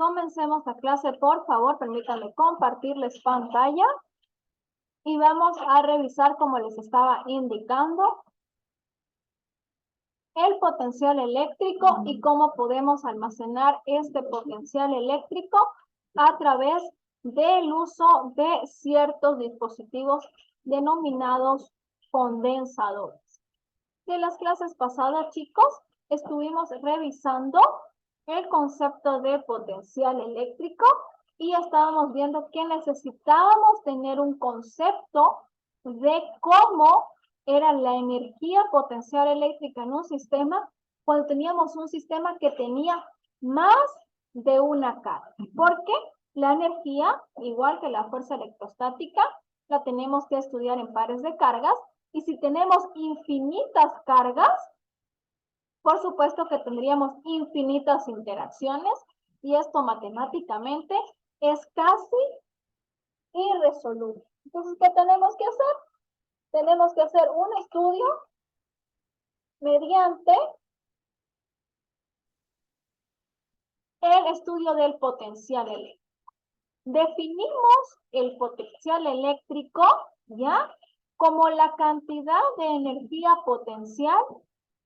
Comencemos la clase, por favor, permítanme compartirles pantalla y vamos a revisar, como les estaba indicando, el potencial eléctrico y cómo podemos almacenar este potencial eléctrico a través del uso de ciertos dispositivos denominados condensadores. De las clases pasadas, chicos, estuvimos revisando el concepto de potencial eléctrico y estábamos viendo que necesitábamos tener un concepto de cómo era la energía potencial eléctrica en un sistema cuando teníamos un sistema que tenía más de una carga. Porque la energía, igual que la fuerza electrostática, la tenemos que estudiar en pares de cargas, y si tenemos infinitas cargas, por supuesto que tendríamos infinitas interacciones y esto matemáticamente es casi irresoluble. Entonces, ¿qué tenemos que hacer? Tenemos que hacer un estudio mediante el estudio del potencial eléctrico. Definimos el potencial eléctrico, ¿ya?, como la cantidad de energía potencial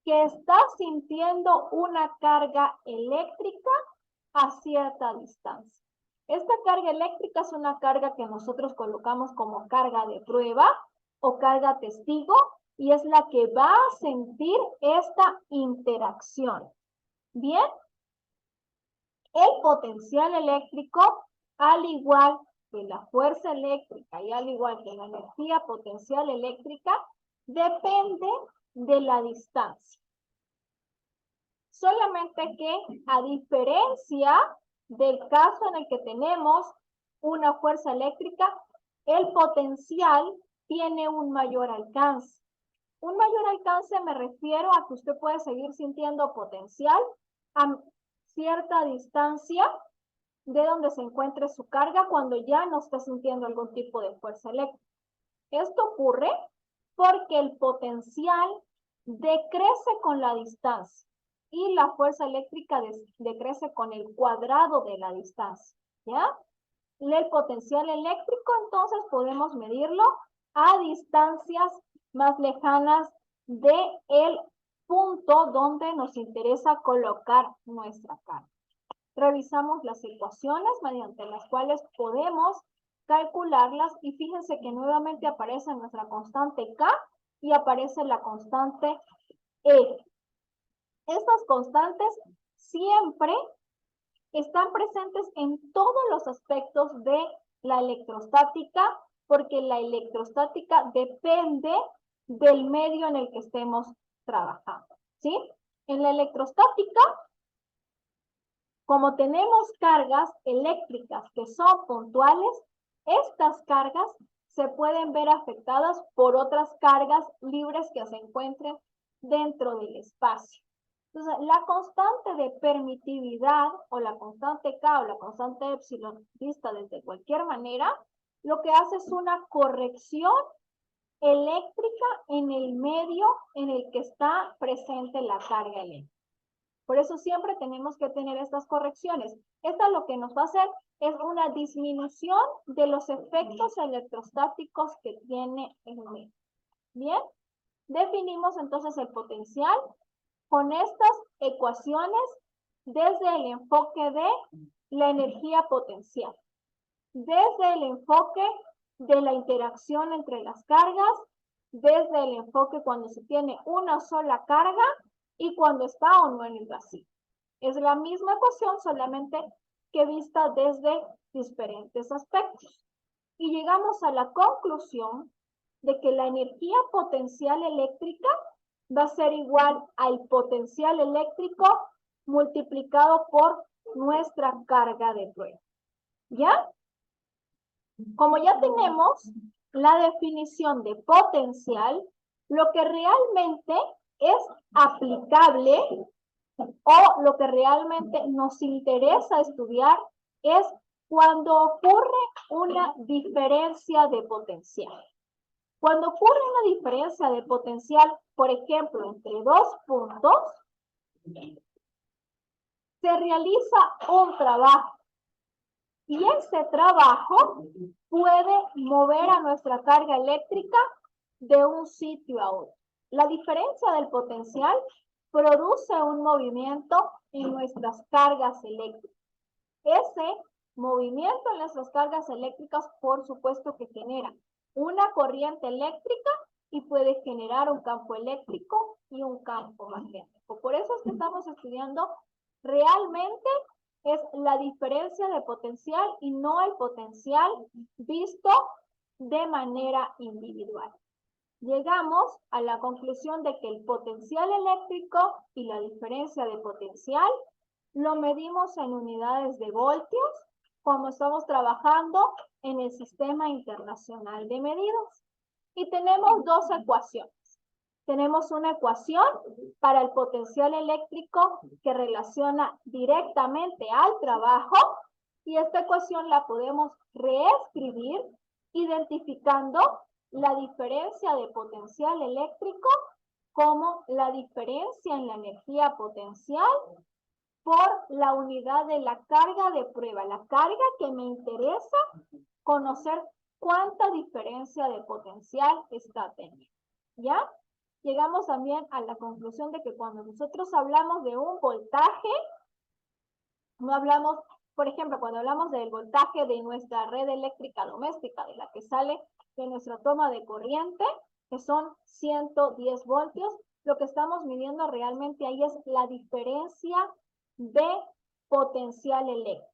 que está sintiendo una carga eléctrica a cierta distancia. Esta carga eléctrica es una carga que nosotros colocamos como carga de prueba o carga testigo y es la que va a sentir esta interacción. Bien, el potencial eléctrico, al igual que la fuerza eléctrica y al igual que la energía potencial eléctrica, depende de la distancia. Solamente que, a diferencia del caso en el que tenemos una fuerza eléctrica, el potencial tiene un mayor alcance. Un mayor alcance me refiero a que usted puede seguir sintiendo potencial a cierta distancia de donde se encuentre su carga cuando ya no está sintiendo algún tipo de fuerza eléctrica. Esto ocurre porque el potencial decrece con la distancia y la fuerza eléctrica decrece con el cuadrado de la distancia, ¿ya? El potencial eléctrico, entonces, podemos medirlo a distancias más lejanas del punto donde nos interesa colocar nuestra carga. Revisamos las ecuaciones mediante las cuales podemos calcularlas y fíjense que nuevamente aparece nuestra constante K y aparece la constante E. Estas constantes siempre están presentes en todos los aspectos de la electrostática porque la electrostática depende del medio en el que estemos trabajando, ¿sí? En la electrostática, como tenemos cargas eléctricas que son puntuales, estas cargas se pueden ver afectadas por otras cargas libres que se encuentren dentro del espacio. Entonces, la constante de permitividad o la constante K o la constante epsilon, vista desde cualquier manera, lo que hace es una corrección eléctrica en el medio en el que está presente la carga eléctrica. Por eso siempre tenemos que tener estas correcciones. Esta lo que nos va a hacer es una disminución de los efectos electrostáticos que tiene el medio. Bien, definimos entonces el potencial con estas ecuaciones desde el enfoque de la energía potencial, desde el enfoque de la interacción entre las cargas, desde el enfoque cuando se tiene una sola carga y cuando está o no en el vacío. Es la misma ecuación, solamente que vista desde diferentes aspectos. Y llegamos a la conclusión de que la energía potencial eléctrica va a ser igual al potencial eléctrico multiplicado por nuestra carga de prueba. ¿Ya? Como ya tenemos la definición de potencial, lo que realmente es aplicable o lo que realmente nos interesa estudiar es cuando ocurre una diferencia de potencial. Cuando ocurre una diferencia de potencial, por ejemplo, entre dos puntos, se realiza un trabajo. Y ese trabajo puede mover a nuestra carga eléctrica de un sitio a otro. La diferencia del potencial produce un movimiento en nuestras cargas eléctricas. Ese movimiento en nuestras cargas eléctricas, por supuesto que genera una corriente eléctrica y puede generar un campo eléctrico y un campo magnético. Por eso es que estamos estudiando realmente es la diferencia de potencial y no el potencial visto de manera individual. Llegamos a la conclusión de que el potencial eléctrico y la diferencia de potencial lo medimos en unidades de voltios, como estamos trabajando en el Sistema Internacional de Medidas. Y tenemos dos ecuaciones. Tenemos una ecuación para el potencial eléctrico que relaciona directamente al trabajo y esta ecuación la podemos reescribir identificando la diferencia de potencial eléctrico como la diferencia en la energía potencial por la unidad de la carga de prueba. La carga que me interesa conocer cuánta diferencia de potencial está teniendo. ¿Ya? Llegamos también a la conclusión de que cuando nosotros hablamos de un voltaje, no hablamos, por ejemplo, cuando hablamos del voltaje de nuestra red eléctrica doméstica, de la que sale de nuestra toma de corriente, que son 110 voltios, lo que estamos midiendo realmente ahí es la diferencia de potencial eléctrico,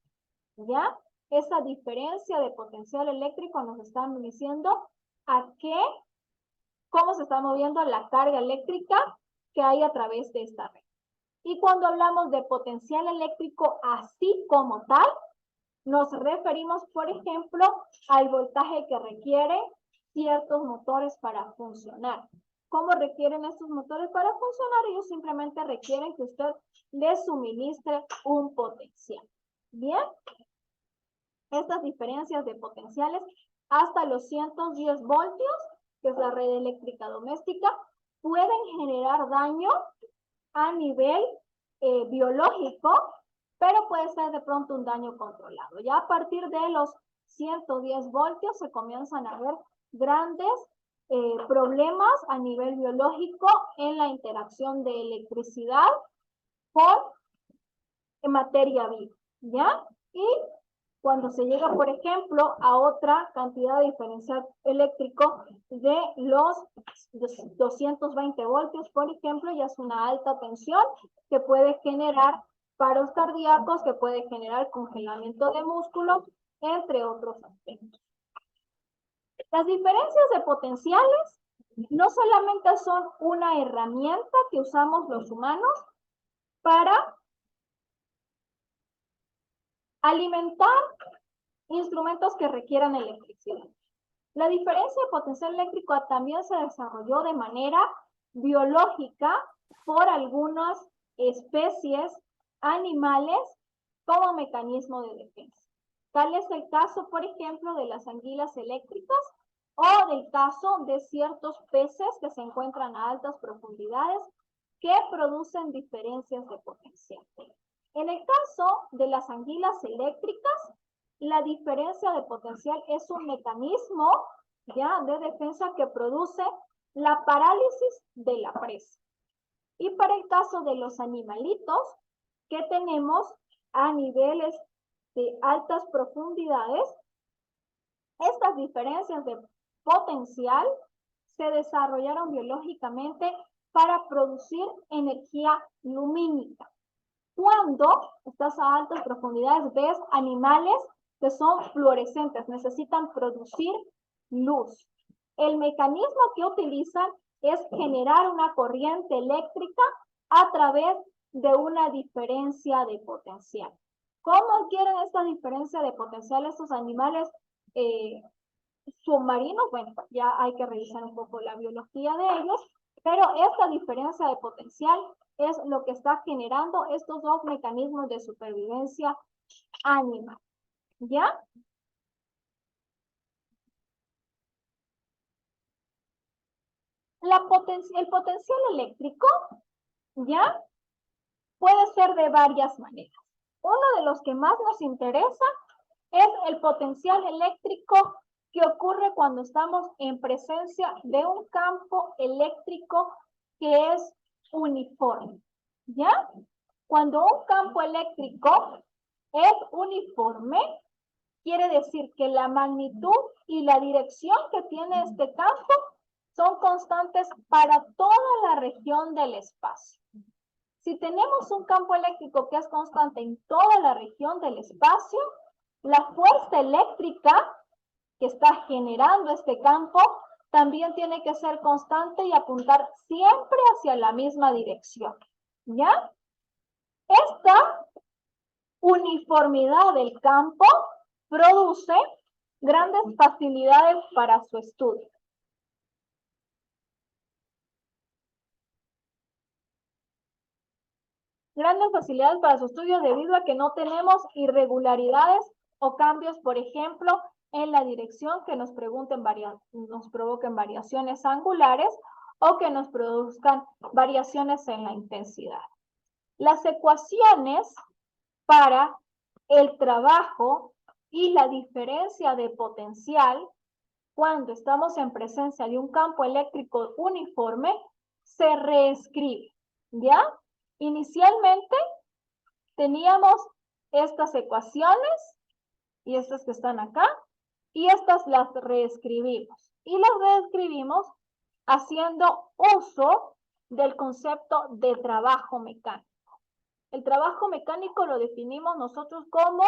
¿ya? Esa diferencia de potencial eléctrico nos está diciendo cómo se está moviendo la carga eléctrica que hay a través de esta red. Y cuando hablamos de potencial eléctrico así como tal, nos referimos, por ejemplo, al voltaje que requiere ciertos motores para funcionar. ¿Cómo requieren estos motores para funcionar? Ellos simplemente requieren que usted les suministre un potencial. ¿Bien? Estas diferencias de potenciales hasta los 110 voltios, que es la red eléctrica doméstica, pueden generar daño a nivel biológico, pero puede ser de pronto un daño controlado. Ya a partir de los 110 voltios se comienzan a ver grandes problemas a nivel biológico en la interacción de electricidad con materia viva, ¿ya? Y cuando se llega, por ejemplo, a otra cantidad de diferencial eléctrico de los 220 voltios, por ejemplo, ya es una alta tensión que puede generar paros cardíacos, que puede generar congelamiento de músculos, entre otros aspectos. Las diferencias de potenciales no solamente son una herramienta que usamos los humanos para alimentar instrumentos que requieran electricidad. La diferencia de potencial eléctrico también se desarrolló de manera biológica por algunas especies animales como mecanismo de defensa. Tal es el caso, por ejemplo, de las anguilas eléctricas o del caso de ciertos peces que se encuentran a altas profundidades que producen diferencias de potencial. En el caso de las anguilas eléctricas, la diferencia de potencial es un mecanismo ya de defensa que produce la parálisis de la presa. Y para el caso de los animalitos que tenemos a niveles de altas profundidades, estas diferencias de potencial se desarrollaron biológicamente para producir energía lumínica. Cuando estás a altas profundidades, ves animales que son fluorescentes, necesitan producir luz. El mecanismo que utilizan es generar una corriente eléctrica a través de una diferencia de potencial. ¿Cómo adquieren esta diferencia de potencial estos animales submarinos? Bueno, ya hay que revisar un poco la biología de ellos, pero esta diferencia de potencial es lo que está generando estos dos mecanismos de supervivencia animal. ¿Ya? El potencial eléctrico, ¿ya? Puede ser de varias maneras. Uno de los que más nos interesa es el potencial eléctrico que ocurre cuando estamos en presencia de un campo eléctrico que es uniforme, ¿ya? Cuando un campo eléctrico es uniforme, quiere decir que la magnitud y la dirección que tiene este campo son constantes para toda la región del espacio. Si tenemos un campo eléctrico que es constante en toda la región del espacio, la fuerza eléctrica que está generando este campo también tiene que ser constante y apuntar siempre hacia la misma dirección, ¿ya? Esta uniformidad del campo produce grandes facilidades para su estudio. Grandes facilidades para su estudio debido a que no tenemos irregularidades o cambios, por ejemplo, en la dirección que nos provoquen variaciones angulares o que nos produzcan variaciones en la intensidad. Las ecuaciones para el trabajo y la diferencia de potencial cuando estamos en presencia de un campo eléctrico uniforme se reescribe, ¿ya? Inicialmente teníamos estas ecuaciones y estas que están acá, y estas las reescribimos. Y las reescribimos haciendo uso del concepto de trabajo mecánico. El trabajo mecánico lo definimos nosotros como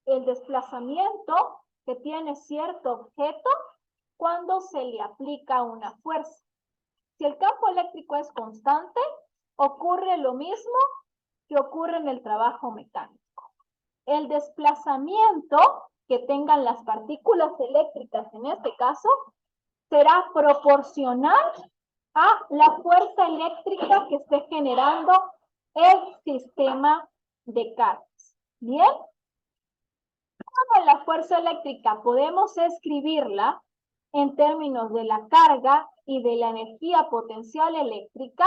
el desplazamiento que tiene cierto objeto cuando se le aplica una fuerza. Si el campo eléctrico es constante, ocurre lo mismo que ocurre en el trabajo mecánico. El desplazamiento que tengan las partículas eléctricas, en este caso, será proporcional a la fuerza eléctrica que esté generando el sistema de cargas. ¿Bien? Como la fuerza eléctrica podemos escribirla en términos de la carga y de la energía potencial eléctrica,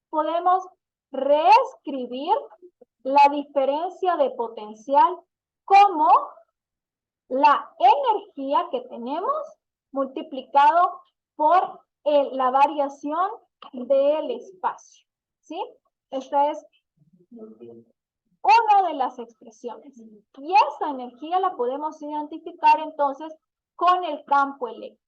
podemos reescribir la diferencia de potencial como la energía que tenemos multiplicado por la variación del espacio, ¿sí? Esta es una de las expresiones. Y esa energía la podemos identificar entonces con el campo eléctrico.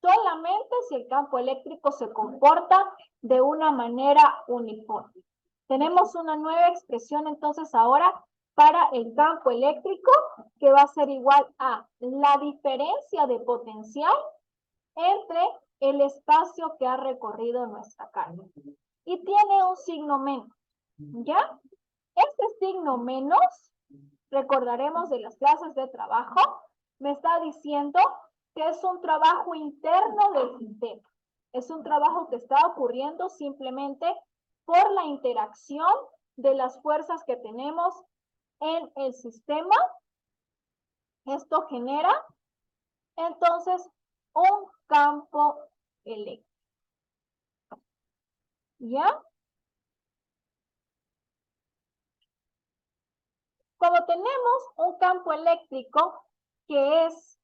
Solamente si el campo eléctrico se comporta de una manera uniforme. Tenemos una nueva expresión entonces ahora para el campo eléctrico que va a ser igual a la diferencia de potencial entre el espacio que ha recorrido nuestra carga. Y tiene un signo menos, ¿ya? Este signo menos, recordaremos de las clases de trabajo, me está diciendo que es un trabajo interno del sistema. Es un trabajo que está ocurriendo simplemente por la interacción de las fuerzas que tenemos en el sistema. Esto genera entonces un campo eléctrico. ¿Ya? Como tenemos un campo eléctrico que es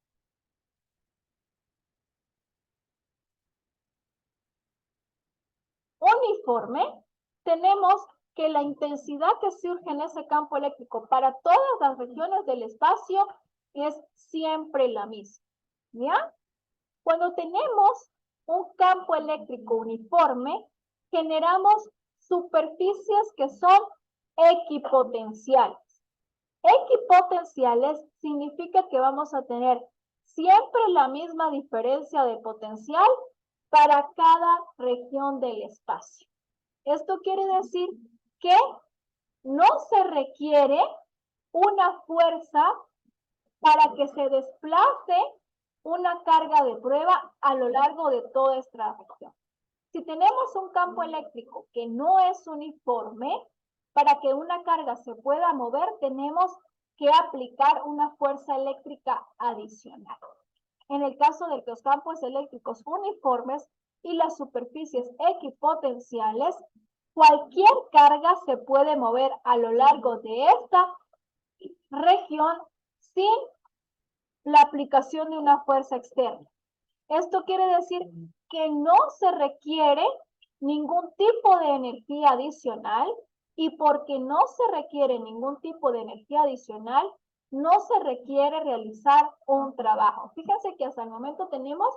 uniforme, tenemos que la intensidad que surge en ese campo eléctrico para todas las regiones del espacio es siempre la misma, ¿ya? Cuando tenemos un campo eléctrico uniforme, generamos superficies que son equipotenciales. Equipotenciales significa que vamos a tener siempre la misma diferencia de potencial para cada región del espacio. Esto quiere decir que no se requiere una fuerza para que se desplace una carga de prueba a lo largo de toda esta región. Si tenemos un campo eléctrico que no es uniforme, para que una carga se pueda mover, tenemos que aplicar una fuerza eléctrica adicional. En el caso de que los campos eléctricos uniformes y las superficies equipotenciales, cualquier carga se puede mover a lo largo de esta región sin la aplicación de una fuerza externa. Esto quiere decir que no se requiere ningún tipo de energía adicional, y porque no se requiere ningún tipo de energía adicional, no se requiere realizar un trabajo. Fíjense que hasta el momento tenemos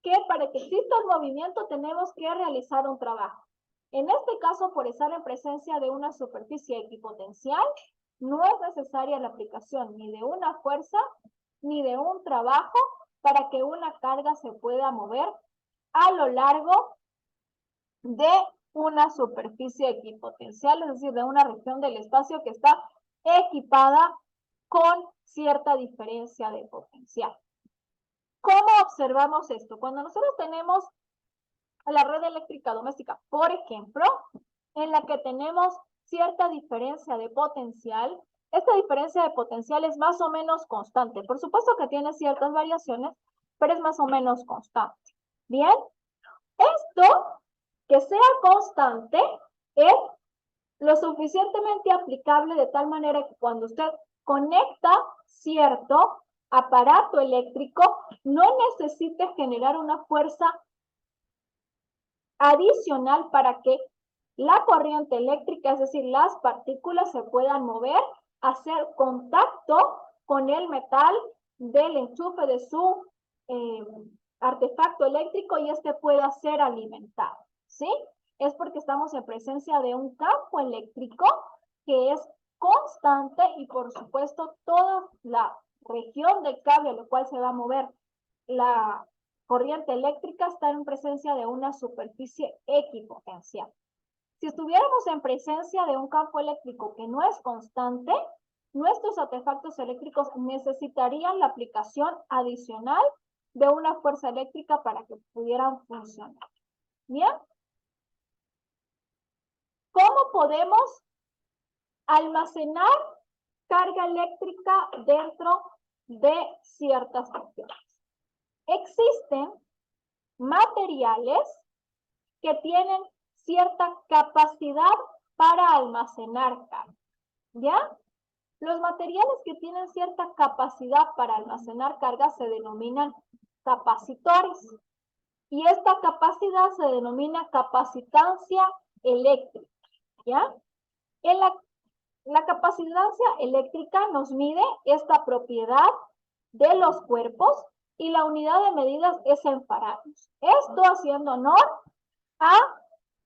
que para que exista un movimiento tenemos que realizar un trabajo. En este caso, por estar en presencia de una superficie equipotencial, no es necesaria la aplicación ni de una fuerza ni de un trabajo para que una carga se pueda mover a lo largo de una superficie equipotencial, es decir, de una región del espacio que está equipada con cierta diferencia de potencial. ¿Cómo observamos esto? Cuando nosotros tenemos la red eléctrica doméstica, por ejemplo, en la que tenemos cierta diferencia de potencial, esta diferencia de potencial es más o menos constante. Por supuesto que tiene ciertas variaciones, pero es más o menos constante. Bien, esto que sea constante es lo suficientemente aplicable de tal manera que cuando usted conecta cierto aparato eléctrico, no necesite generar una fuerza adicional para que la corriente eléctrica, es decir, las partículas se puedan mover, hacer contacto con el metal del enchufe de su artefacto eléctrico y este pueda ser alimentado, ¿sí? Es porque estamos en presencia de un campo eléctrico que es constante y por supuesto toda la región del cable a lo cual se va a mover la corriente eléctrica está en presencia de una superficie equipotencial. Si estuviéramos en presencia de un campo eléctrico que no es constante, nuestros artefactos eléctricos necesitarían la aplicación adicional de una fuerza eléctrica para que pudieran funcionar. ¿Bien? ¿Cómo podemos almacenar carga eléctrica dentro de ciertas regiones? Existen materiales que tienen cierta capacidad para almacenar carga, ¿ya? Los materiales que tienen cierta capacidad para almacenar carga se denominan capacitores. Y esta capacidad se denomina capacitancia eléctrica, ¿ya? En la capacitancia eléctrica nos mide esta propiedad de los cuerpos y la unidad de medidas es en farados. Esto haciendo honor a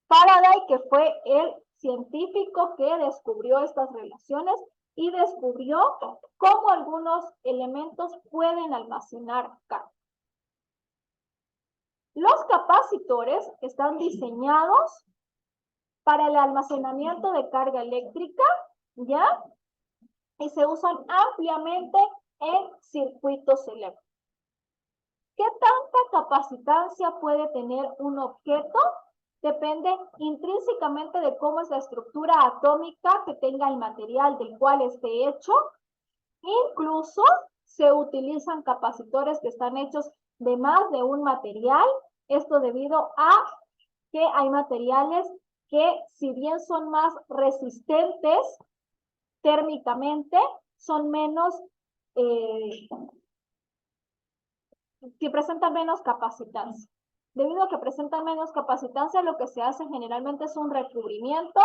Faraday, que fue el científico que descubrió estas relaciones y descubrió cómo algunos elementos pueden almacenar carga. Los capacitores están diseñados para el almacenamiento de carga eléctrica, ¿ya? Y se usan ampliamente en circuitos eléctricos. ¿Qué tanta capacitancia puede tener un objeto? Depende intrínsecamente de cómo es la estructura atómica que tenga el material del cual esté hecho. Incluso se utilizan capacitores que están hechos de más de un material. Esto debido a que hay materiales que, si bien son más resistentes térmicamente, son menos, que presentan menos capacitancia. Debido a que presentan menos capacitancia, lo que se hace generalmente es un recubrimiento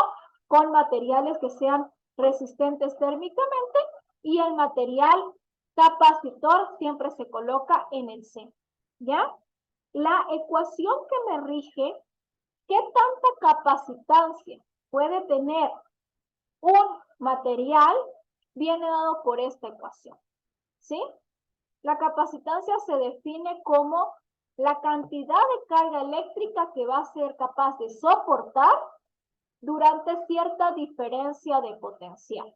con materiales que sean resistentes térmicamente y el material capacitor siempre se coloca en el centro, ¿ya? La ecuación que me rige qué tanta capacitancia puede tener un material viene dado por esta ecuación, ¿sí? La capacitancia se define como la cantidad de carga eléctrica que va a ser capaz de soportar durante cierta diferencia de potencial.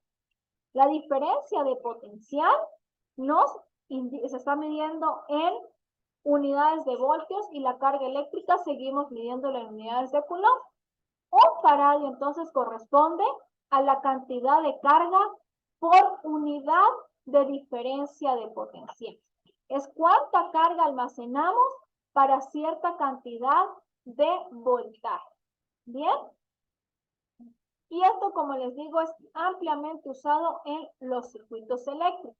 La diferencia de potencial se está midiendo en unidades de voltios y la carga eléctrica seguimos midiéndola en unidades de Coulomb. Un faradio entonces corresponde a la cantidad de carga por unidad de diferencia de potencial. Es cuánta carga almacenamos para cierta cantidad de voltaje. ¿Bien? Y esto, como les digo, es ampliamente usado en los circuitos eléctricos.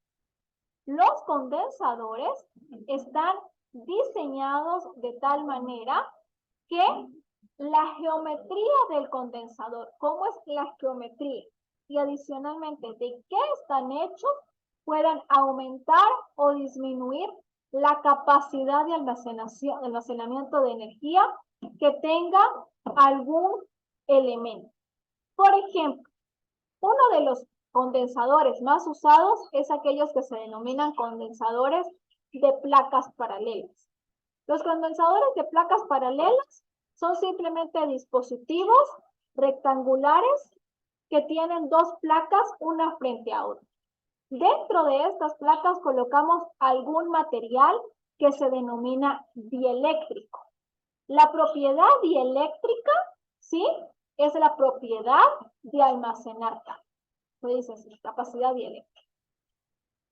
Los condensadores están diseñados de tal manera que la geometría del condensador, ¿cómo es la geometría? Y adicionalmente, ¿de qué están hechos? Puedan aumentar o disminuir la capacidad de almacenamiento de energía que tenga algún elemento. Por ejemplo, uno de los condensadores más usados es aquellos que se denominan condensadores de placas paralelas. Los condensadores de placas paralelas son simplemente dispositivos rectangulares que tienen dos placas una frente a otra. Dentro de estas placas colocamos algún material que se denomina dieléctrico. La propiedad dieléctrica, ¿sí? Es la propiedad de almacenar carga. Se dice así, capacidad dieléctrica.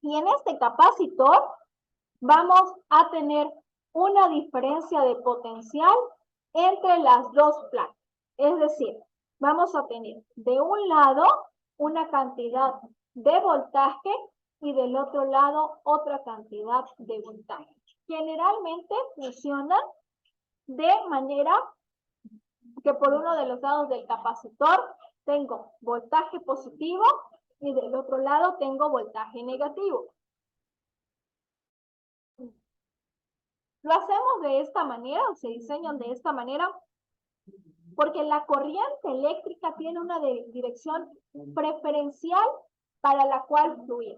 Y en este capacitor vamos a tener una diferencia de potencial entre las dos placas. Es decir, vamos a tener de un lado una cantidad de voltaje y del otro lado otra cantidad de voltaje. Generalmente funcionan de manera que por uno de los lados del capacitor tengo voltaje positivo y del otro lado tengo voltaje negativo. Lo hacemos de esta manera, o se diseñan de esta manera, porque la corriente eléctrica tiene una dirección preferencial para la cual fluir.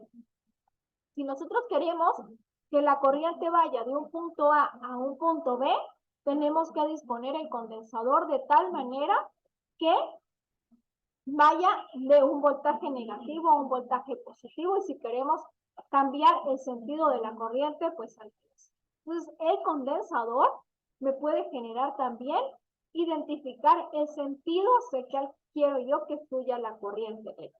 Si nosotros queremos que la corriente vaya de un punto A a un punto B, tenemos que disponer el condensador de tal manera que vaya de un voltaje negativo a un voltaje positivo, y si queremos cambiar el sentido de la corriente, pues al revés. Entonces, el condensador me puede generar también identificar el sentido hacia el que quiero yo que fluya la corriente eléctrica.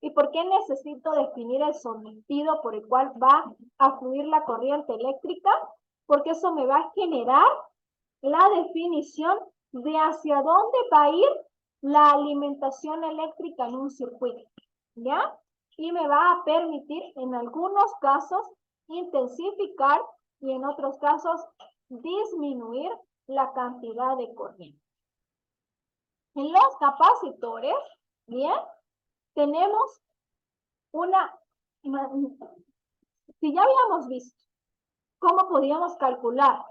¿Y por qué necesito definir el sentido por el cual va a fluir la corriente eléctrica? Porque eso me va a generar la definición de hacia dónde va a ir la alimentación eléctrica en un circuito, ¿ya? Y me va a permitir en algunos casos intensificar y en otros casos disminuir la cantidad de corriente. En los capacitores, ¿bien? Tenemos si ya habíamos visto cómo podíamos calcular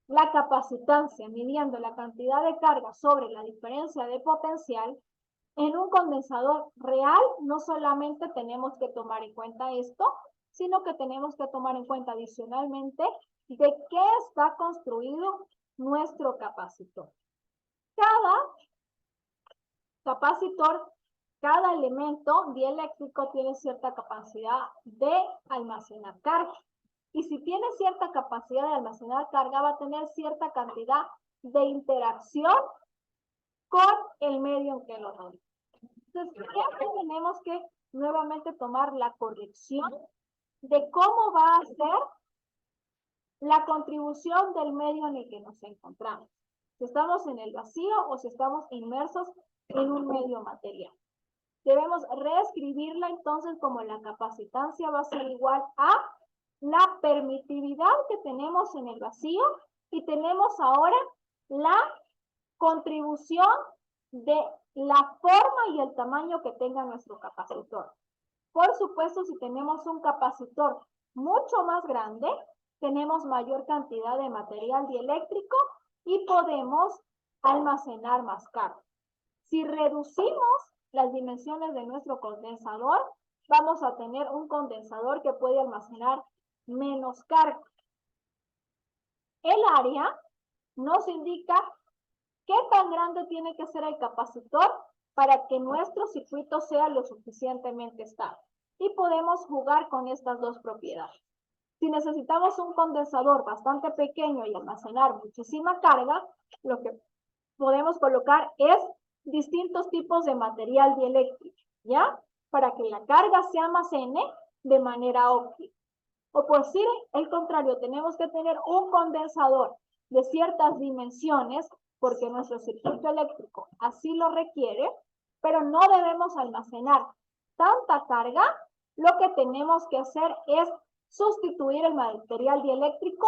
la capacitancia midiendo la cantidad de carga sobre la diferencia de potencial, en un condensador real no solamente tenemos que tomar en cuenta esto, sino que tenemos que tomar en cuenta adicionalmente de qué está construido nuestro capacitor. Cada capacitor, cada elemento dieléctrico tiene cierta capacidad de almacenar carga. Y si tiene cierta capacidad de almacenar carga, va a tener cierta cantidad de interacción con el medio en que lo rodea. Entonces, siempre tenemos que nuevamente tomar la corrección de cómo va a ser la contribución del medio en el que nos encontramos. Si estamos en el vacío o si estamos inmersos en un medio material. Debemos reescribirla entonces como la capacitancia va a ser igual a la permitividad que tenemos en el vacío y tenemos ahora la contribución de la forma y el tamaño que tenga nuestro capacitor. Por supuesto, si tenemos un capacitor mucho más grande, tenemos mayor cantidad de material dieléctrico y podemos almacenar más carga. Si reducimos las dimensiones de nuestro condensador, vamos a tener un condensador que puede almacenar menos carga. El área nos indica qué tan grande tiene que ser el capacitor para que nuestro circuito sea lo suficientemente estable. Y podemos jugar con estas dos propiedades. Si necesitamos un condensador bastante pequeño y almacenar muchísima carga, lo que podemos colocar es distintos tipos de material dieléctrico, ¿ya? Para que la carga se almacene de manera óptima. O por si el contrario, tenemos que tener un condensador de ciertas dimensiones, porque nuestro circuito eléctrico así lo requiere, pero no debemos almacenar tanta carga lo que tenemos que hacer es sustituir el material dieléctrico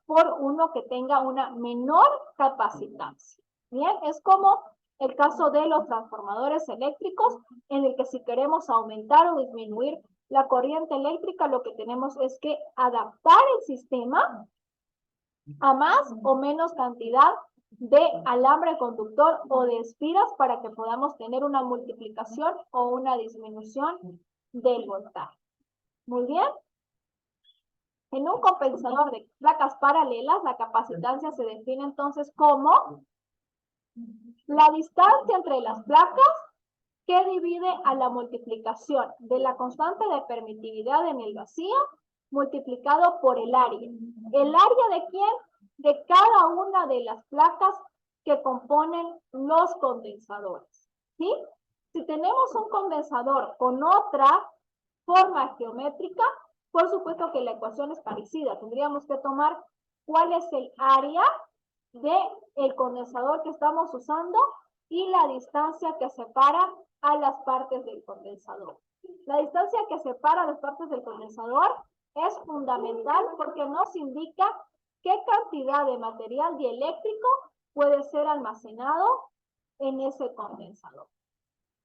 por uno que tenga una menor capacitancia. Bien, es como el caso de los transformadores eléctricos, en el que si queremos aumentar o disminuir la corriente eléctrica, lo que tenemos es que adaptar el sistema a más o menos cantidad de alambre conductor o de espiras para que podamos tener una multiplicación o una disminución del voltaje. Muy bien. En un compensador de placas paralelas, la capacitancia se define entonces como la distancia entre las placas que divide a la multiplicación de la constante de permitividad en el vacío multiplicado por el área. ¿El área de quién? De cada una de las placas que componen los condensadores. ¿Sí? Si tenemos un condensador con otra forma geométrica, por supuesto que la ecuación es parecida. Tendríamos que tomar cuál es el área del condensador que estamos usando y la distancia que separa a las partes del condensador. La distancia que separa las partes del condensador es fundamental porque nos indica qué cantidad de material dieléctrico puede ser almacenado en ese condensador.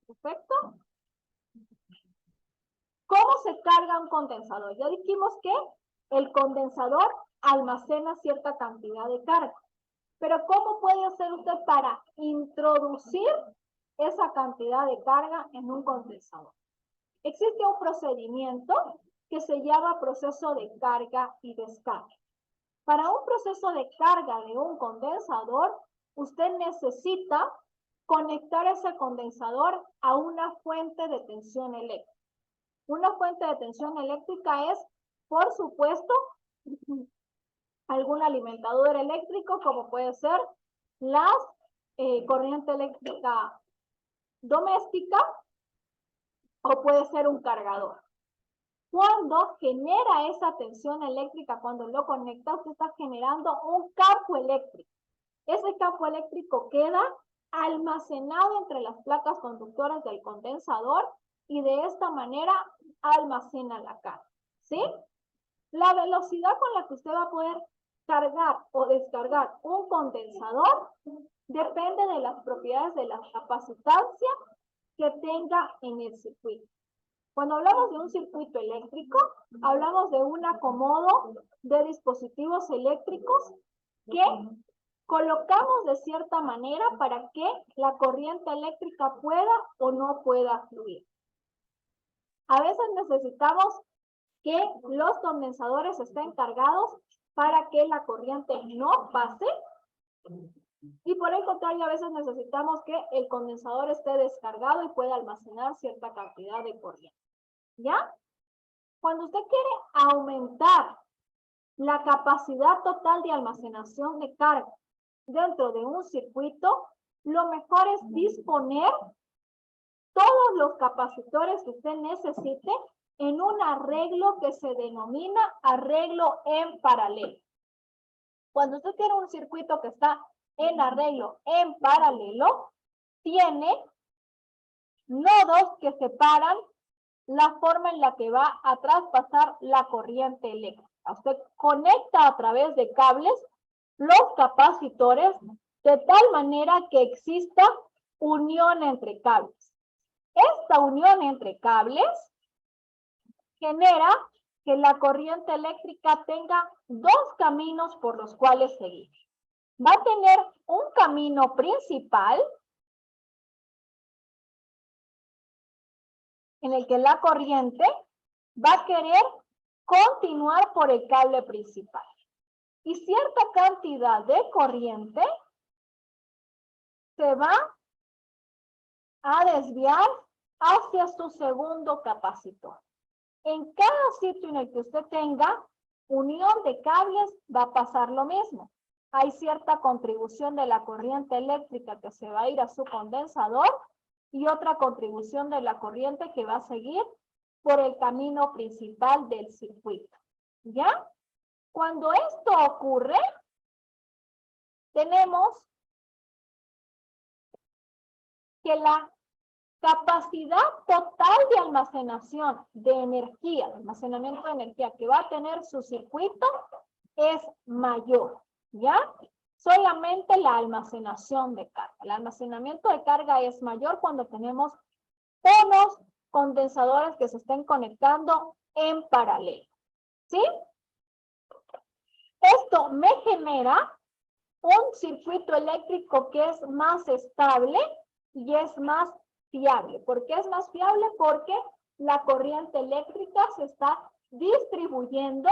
¿Perfecto? ¿Cómo se carga un condensador? Ya dijimos que el condensador almacena cierta cantidad de carga. Pero ¿cómo puede hacer usted para introducir esa cantidad de carga en un condensador? Existe un procedimiento que se llama proceso de carga y descarga. Para un proceso de carga de un condensador, usted necesita conectar ese condensador a una fuente de tensión eléctrica. Una fuente de tensión eléctrica es, por supuesto, algún alimentador eléctrico, como puede ser la corriente eléctrica doméstica, o puede ser un cargador. Cuando genera esa tensión eléctrica, cuando lo conecta, usted está generando un campo eléctrico. Ese campo eléctrico queda almacenado entre las placas conductoras del condensador y de esta manera almacena la carga. ¿Sí? La velocidad con la que usted va a poder cargar o descargar un condensador depende de las propiedades de la capacitancia que tenga en el circuito. Cuando hablamos de un circuito eléctrico, hablamos de un acomodo de dispositivos eléctricos que colocamos de cierta manera para que la corriente eléctrica pueda o no pueda fluir. A veces necesitamos que los condensadores estén cargados para que la corriente no pase. Y por el contrario, a veces necesitamos que el condensador esté descargado y pueda almacenar cierta cantidad de corriente. ¿Ya? Cuando usted quiere aumentar la capacidad total de almacenación de carga dentro de un circuito, lo mejor es disponer todos los capacitores que usted necesite en un arreglo que se denomina arreglo en paralelo. Cuando usted tiene un circuito que está en arreglo en paralelo, tiene nodos que separan la forma en la que va a traspasar la corriente eléctrica. Usted conecta a través de cables los capacitores de tal manera que exista unión entre cables. Esta unión entre cables genera que la corriente eléctrica tenga dos caminos por los cuales seguir. Va a tener un camino principal en el que la corriente va a querer continuar por el cable principal. Y cierta cantidad de corriente se va a desviar hacia su segundo capacitor. En cada sitio en el que usted tenga unión de cables va a pasar lo mismo. Hay cierta contribución de la corriente eléctrica que se va a ir a su condensador y otra contribución de la corriente que va a seguir por el camino principal del circuito. ¿Ya? Cuando esto ocurre, tenemos que la capacidad total de almacenación de energía, de almacenamiento de energía que va a tener su circuito es mayor, ¿ya? Solamente la almacenación de carga. El almacenamiento de carga es mayor cuando tenemos unos condensadores que se estén conectando en paralelo, ¿sí? Esto me genera un circuito eléctrico que es más estable y es más fiable. ¿Por qué es más fiable? Porque la corriente eléctrica se está distribuyendo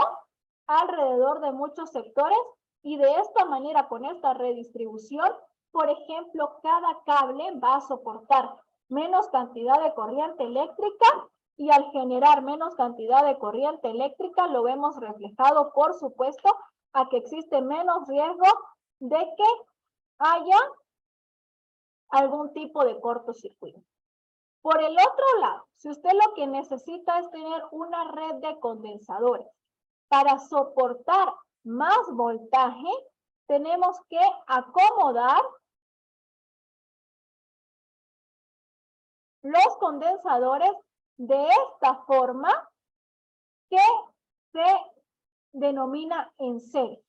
alrededor de muchos sectores y de esta manera, con esta redistribución, por ejemplo, cada cable va a soportar menos cantidad de corriente eléctrica y al generar menos cantidad de corriente eléctrica lo vemos reflejado, por supuesto, a que existe menos riesgo de que haya algún tipo de cortocircuito. Por el otro lado, si usted lo que necesita es tener una red de condensadores para soportar más voltaje, tenemos que acomodar los condensadores de esta forma que se denomina en serie.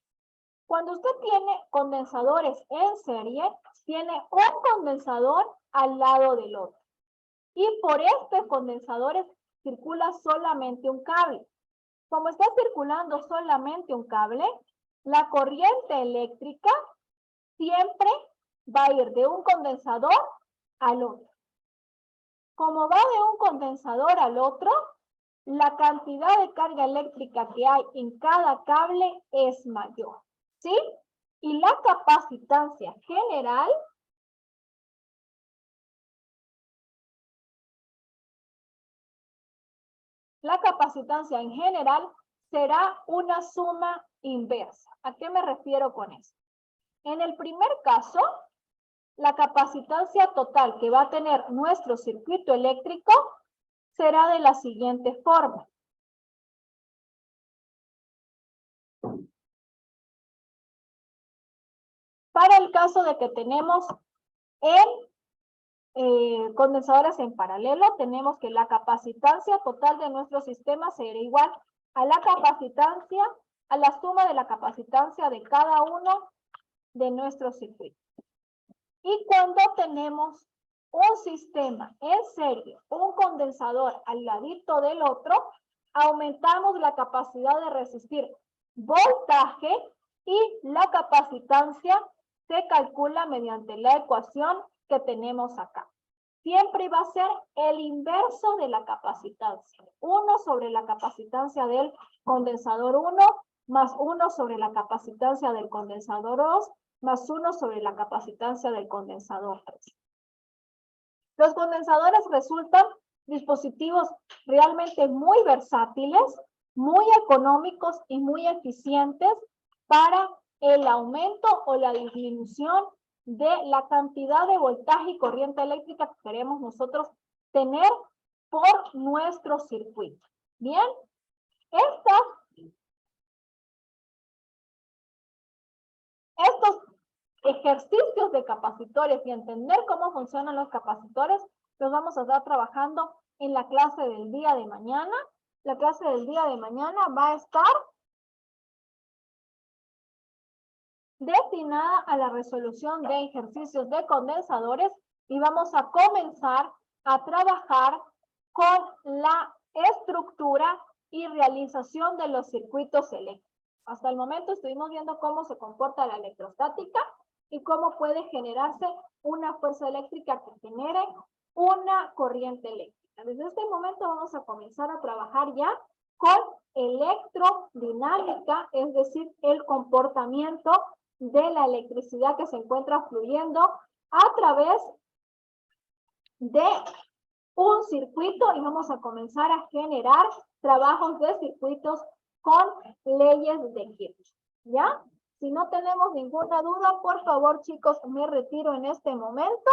Cuando usted tiene condensadores en serie, tiene un condensador al lado del otro. Y por estos condensadores circula solamente un cable. Como está circulando solamente un cable, la corriente eléctrica siempre va a ir de un condensador al otro. Como va de un condensador al otro, la cantidad de carga eléctrica que hay en cada cable es mayor, ¿sí? Y la capacitancia general será una suma inversa. ¿A qué me refiero con eso? En el primer caso, la capacitancia total que va a tener nuestro circuito eléctrico será de la siguiente forma. Para el caso de que tenemos condensadores en paralelo, tenemos que la capacitancia total de nuestro sistema será igual a la capacitancia, a la suma de la capacitancia de cada uno de nuestros circuitos. Y cuando tenemos un sistema en serie, un condensador al ladito del otro, aumentamos la capacidad de resistir voltaje y la capacitancia se calcula mediante la ecuación que tenemos acá. Siempre va a ser el inverso de la capacitancia. 1 sobre la capacitancia del condensador 1 más 1 sobre la capacitancia del condensador 2 más 1 sobre la capacitancia del condensador 3. Los condensadores resultan dispositivos realmente muy versátiles, muy económicos y muy eficientes para el aumento o la disminución de la cantidad de voltaje y corriente eléctrica que queremos nosotros tener por nuestro circuito. Bien, estos ejercicios de capacitores y entender cómo funcionan los capacitores los vamos a estar trabajando en la clase del día de mañana. La clase del día de mañana va a estar destinada a la resolución de ejercicios de condensadores y vamos a comenzar a trabajar con la estructura y realización de los circuitos eléctricos. Hasta el momento estuvimos viendo cómo se comporta la electrostática y cómo puede generarse una fuerza eléctrica que genere una corriente eléctrica. Desde este momento vamos a comenzar a trabajar ya con electrodinámica, es decir, el comportamiento de la electricidad que se encuentra fluyendo a través de un circuito y vamos a comenzar a generar trabajos de circuitos con leyes de Kirchhoff, ¿ya? Si no tenemos ninguna duda, por favor, chicos, me retiro en este momento,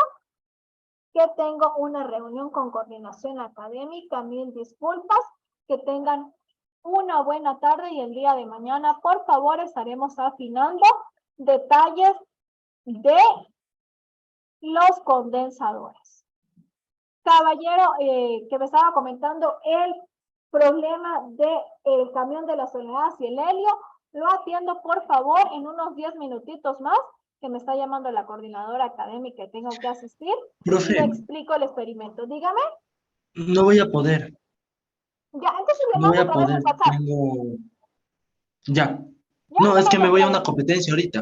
que tengo una reunión con coordinación académica. Mil disculpas, que tengan una buena tarde y el día de mañana, por favor, estaremos afinando detalles de los condensadores. caballero que me estaba comentando el problema del camión de las toneladas y el helio, lo atiendo por favor en unos 10 minutitos más, que me está llamando la coordinadora académica y tengo que asistir, y Profe, le explico el experimento. Dígame. no voy a poder, Ya, entonces le no voy mando a otra vez el poder, WhatsApp. tengo... Ya. Ya No, le es que mando me voy a otra una vez. competencia ahorita.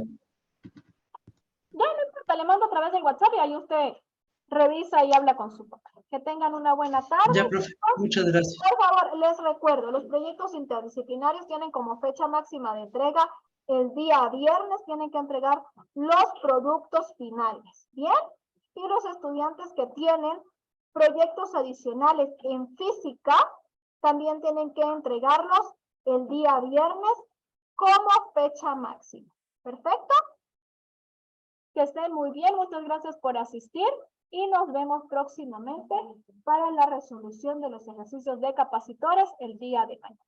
Ya no importa, le mando a través del WhatsApp y ahí usted revisa y habla con su papá. Que tengan una buena tarde. Ya, profe, muchas gracias. Por favor, les recuerdo, los proyectos interdisciplinarios tienen como fecha máxima de entrega el día viernes, tienen que entregar los productos finales, ¿bien? Y los estudiantes que tienen proyectos adicionales en física también tienen que entregarlos el día viernes como fecha máxima. ¿Perfecto? Que estén muy bien, muchas gracias por asistir y nos vemos próximamente para la resolución de los ejercicios de capacitores el día de mañana.